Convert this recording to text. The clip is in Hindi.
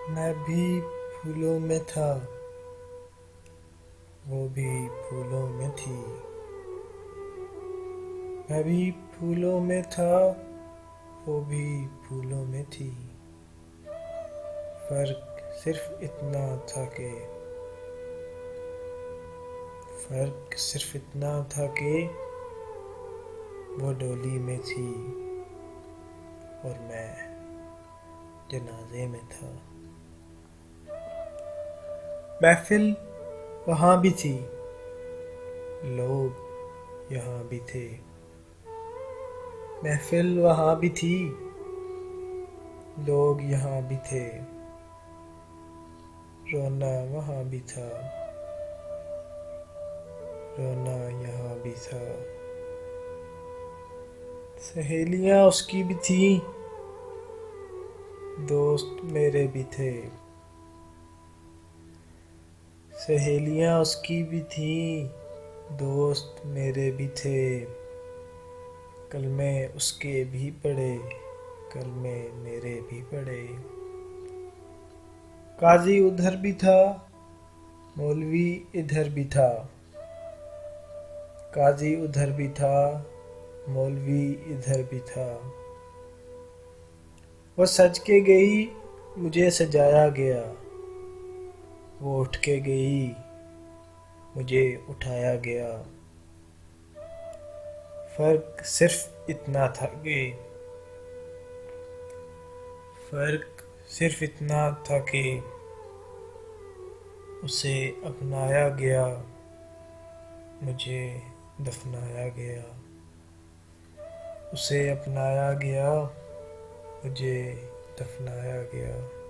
मैं भी फूलों में था, वो भी फूलों में थी। मैं भी फूलों में था, वो भी फूलों में थी। फर्क सिर्फ इतना था कि फर्क सिर्फ इतना था कि वो डोली में थी और मैं जनाजे में था। महफिल वहाँ भी थी, लोग यहाँ भी थे। महफिल वहाँ भी थी, लोग यहाँ भी थे। रोना वहाँ भी था, रोना यहाँ भी था। सहेलियाँ उसकी भी थीं, दोस्त मेरे भी थे। सहेलियाँ उसकी भी थीं, दोस्त मेरे भी थे। कलमे उसके भी पढ़े, कलमे मेरे भी पढ़े। काजी उधर भी था, मौलवी इधर भी था। काजी उधर भी था, मौलवी इधर भी था। वो सज के गई, मुझे सजाया गया। वो उठ के गई, मुझे उठाया गया। फर्क सिर्फ इतना था कि फर्क सिर्फ इतना था कि उसे अपनाया गया, मुझे दफनाया गया। उसे अपनाया गया, मुझे दफनाया गया।